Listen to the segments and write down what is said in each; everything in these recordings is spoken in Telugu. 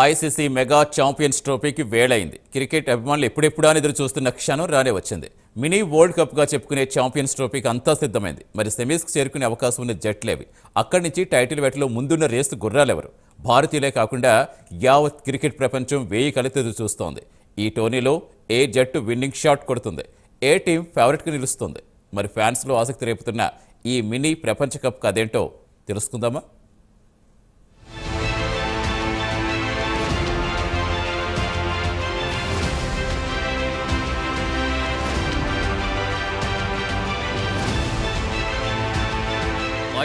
ఐసీసీ మెగా ఛాంపియన్స్ ట్రోఫీకి వేళైంది. క్రికెట్ అభిమానులు ఎప్పుడెప్పుడా ఎదురు చూస్తున్న క్షణం రానే వచ్చింది. మినీ వరల్డ్ కప్గా చెప్పుకునే ఛాంపియన్స్ ట్రోఫీకి అంతా సిద్ధమైంది. మరి సెమీస్కి చేరుకునే అవకాశం ఉన్న జట్లేవి? అక్కడి నుంచి టైటిల్ వేటలో ముందున్న రేసు గుర్రాలెవరు? భారతీయులే కాకుండా యావత్ క్రికెట్ ప్రపంచం వేయి కలెత్తెదురు చూస్తోంది. ఈ టోర్నీలో ఏ జట్టు విన్నింగ్ షాట్ కొడుతుంది? ఏ టీం ఫేవరెట్గా నిలుస్తుంది? మరి ఫ్యాన్స్లో ఆసక్తి రేపుతున్న ఈ మినీ ప్రపంచ కప్ అదేంటో తెలుసుకుందామా?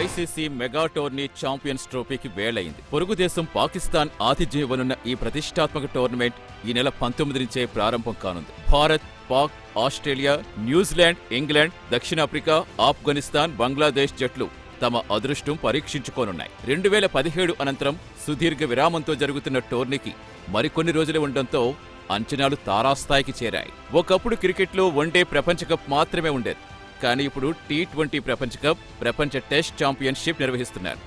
ఐసీసీ మెగా టోర్నీ ఛాంపియన్స్ ట్రోఫీకి వేళయింది. పొరుగు దేశం పాకిస్తాన్ ఆతిథ్యం ఇవ్వనున్న ఈ ప్రతిష్టాత్మక టోర్నమెంట్ ఈ నెల 19 నుంచే ప్రారంభం కానుంది. Bharat, Pak, Australia, New Zealand, England, దక్షిణాఫ్రికా, ఆఫ్ఘనిస్తాన్, బంగ్లాదేశ్ జట్లు తమ అదృష్టం పరీక్షించుకోనున్నాయి. 2017 అనంతరం సుదీర్ఘ విరామంతో జరుగుతున్న టోర్నీకి మరికొన్ని రోజులే ఉండడంతో అంచనాలు తారాస్థాయికి చేరాయి. ఒకప్పుడు క్రికెట్లో వన్డే ప్రపంచ కప్ మాత్రమే ఉండేది. కానీ ఇప్పుడు T20 ప్రపంచ కప్, ప్రపంచ టెస్ట్ ఛాంపియన్షిప్ నిర్వహిస్తున్నారు.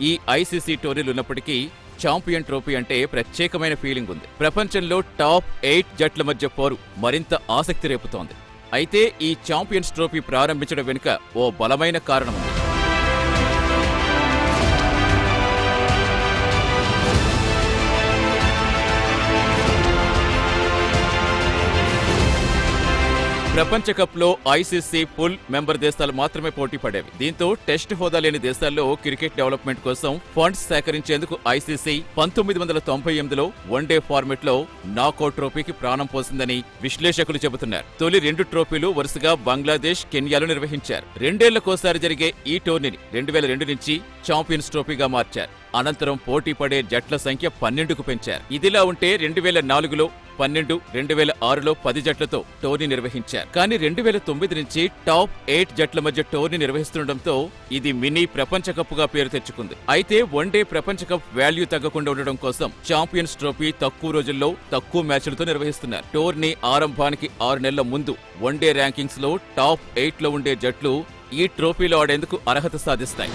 ఈ ఐసీసీ టోర్నీలు ఉన్నప్పటికీ ఛాంపియన్ ట్రోఫీ అంటే ప్రత్యేకమైన ఫీలింగ్ ఉంది. ప్రపంచంలో టాప్ 8 జట్ల మధ్య పోరు మరింత ఆసక్తి రేపుతోంది. అయితే ఈ ఛాంపియన్స్ ట్రోఫీ ప్రారంభించడం వెనుక ఓ బలమైన కారణం ఉంది. ప్రపంచ కప్లో ఐసీసీ ఫుల్ మెంబర్ దేశాలు మాత్రమే పోటీ పడేవి. దీంతో టెస్ట్ హోదా లేని దేశాల్లో క్రికెట్ డెవలప్మెంట్ కోసం ఫండ్స్ సేకరించేందుకు ఐసీసీ 1998లో వన్డే ఫార్మెట్లో నాకౌట్ ట్రోఫీకి ప్రాణం పోసిందని విశ్లేషకులు చెబుతున్నారు. తొలి 2 ట్రోఫీలు వరుసగా బంగ్లాదేశ్, కెన్యాలో నిర్వహించారు. 2 ఏళ్లకోసారి జరిగే ఈ టోర్నీని 2002 నుంచి ఛాంపియన్స్ ట్రోఫీగా మార్చారు. అనంతరం పోటీ పడే జట్ల సంఖ్య 12కు పెంచారు. ఇదిలా ఉంటే 2004లో 12, 2006లో 10 జట్లతో టోర్నీ నిర్వహించారు. కానీ 2009 నుంచి టాప్ 8 జట్ల మధ్య టోర్నీ నిర్వహిస్తుండటంతో ఇది మినీ ప్రపంచ కప్గా పేరు తెచ్చుకుంది. అయితే వన్డే ప్రపంచ కప్ వాల్యూ తగ్గకుండా ఉండడం కోసం ఛాంపియన్స్ ట్రోఫీ తక్కువ రోజుల్లో తక్కువ మ్యాచ్లతో నిర్వహిస్తున్నారు. టోర్నీ ఆరంభానికి 6 నెలల ముందు వన్డే ర్యాంకింగ్స్ లో టాప్ 8లో ఉండే జట్లు ఈ ట్రోఫీలో ఆడేందుకు అర్హత సాధిస్తాయి.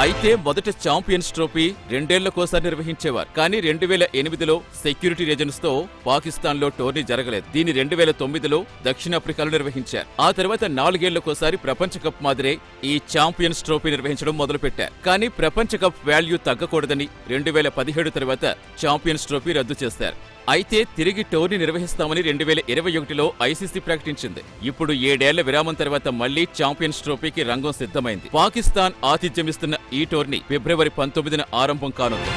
అయితే మొదట ఛాంపియన్స్ ట్రోఫీ 2 ఏళ్లకోసారి నిర్వహించేవారు. కానీ 2008లో సెక్యూరిటీ రీజన్స్ తో పాకిస్తాన్ లో టోర్నీ జరగలేదు. దీన్ని 2009లో దక్షిణాఫ్రికాలో నిర్వహించారు. ఆ తర్వాత 4 ఏళ్లకోసారి ప్రపంచ కప్ మాదిరే ఈ ఛాంపియన్స్ ట్రోఫీ నిర్వహించడం మొదలుపెట్టారు. కానీ ప్రపంచ కప్ వాల్యూ తగ్గకూడదని 2017 తర్వాత ఛాంపియన్స్ ట్రోఫీ రద్దు చేశారు. అయితే తిరిగి టోర్నీ నిర్వహిస్తామని 2021లో ఐసీసీ ప్రకటించింది. ఇప్పుడు 7 ఏళ్ల విరామం తర్వాత మళ్లీ ఛాంపియన్స్ ట్రోఫీకి రంగం సిద్ధమైంది. పాకిస్తాన్ ఆతిథ్యమిస్తున్న ఈ టోర్నీ ఫిబ్రవరి 19న ఆరంభం కానుంది.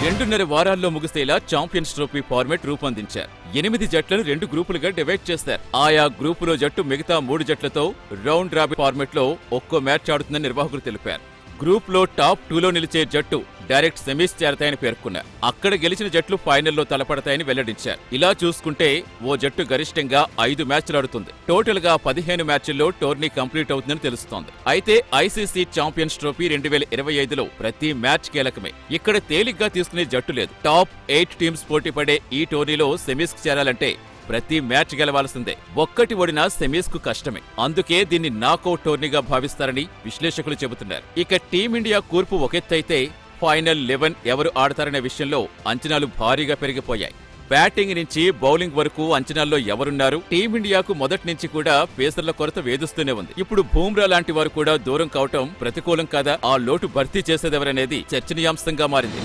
రెండున్నర వారాల్లో ముగిసేలా ఛాంపియన్స్ ట్రోఫీ ఫార్మెట్ రూపొందించారు. 8 జట్లను 2 గ్రూపులుగా డివైడ్ చేశారు. ఆయా గ్రూపులో జట్టు మిగతా 3 జట్లతో రౌండ్ రాబిన్ ఫార్మెట్లో ఒక్కో మ్యాచ్ ఆడుతుందని నిర్వాహకులు తెలిపారు. గ్రూప్ లో టాప్ 2లో నిలిచే జట్టు డైరెక్ట్ సెమీస్ చేరతాయని పేర్కొన్నారు. అక్కడ గెలిచిన జట్లు ఫైనల్లో తలపడతాయని వెల్లడించారు. ఇలా చూసుకుంటే ఓ జట్టు గరిష్టంగా 5 మ్యాచ్లు ఆడుతుంది. టోటల్ గా 15 మ్యాచ్ల్లో టోర్నీ కంప్లీట్ అవుతుందని తెలుస్తోంది. అయితే ఐసీసీ ఛాంపియన్స్ ట్రోఫీ 2025లో ప్రతి మ్యాచ్ కీలకమే. ఇక్కడ తేలిగ్గా తీసుకునే జట్టు లేదు. టాప్ 8 టీమ్స్ పోటీ పడే ఈ టోర్నీలో సెమీస్ కు చేరాలంటే ప్రతి మ్యాచ్ గెలవాల్సిందే. ఒక్కటి ఓడినా సెమీస్ కు కష్టమే. అందుకే దీన్ని నాకౌట్ టోర్నీగా భావిస్తారని విశ్లేషకులు చెబుతున్నారు. ఇక టీమిండియా కూర్పు ఒకెత్తైతే ఫైనల్ 11 ఎవరు ఆడతారనే విషయంలో అంచనాలు భారీగా పెరిగిపోయాయి. బ్యాటింగ్ నుంచి బౌలింగ్ వరకు అంచనాల్లో ఎవరున్నారు? టీమిండియాకు మొదటి నుంచి కూడా పేసర్ల కొరత వేధిస్తూనే ఉంది. ఇప్పుడు బూమ్రా లాంటి వారు కూడా దూరం కావటం ప్రతికూలం కాదా? ఆ లోటు భర్తీ చేసేదెవరనేది చర్చనీయాంశంగా మారింది.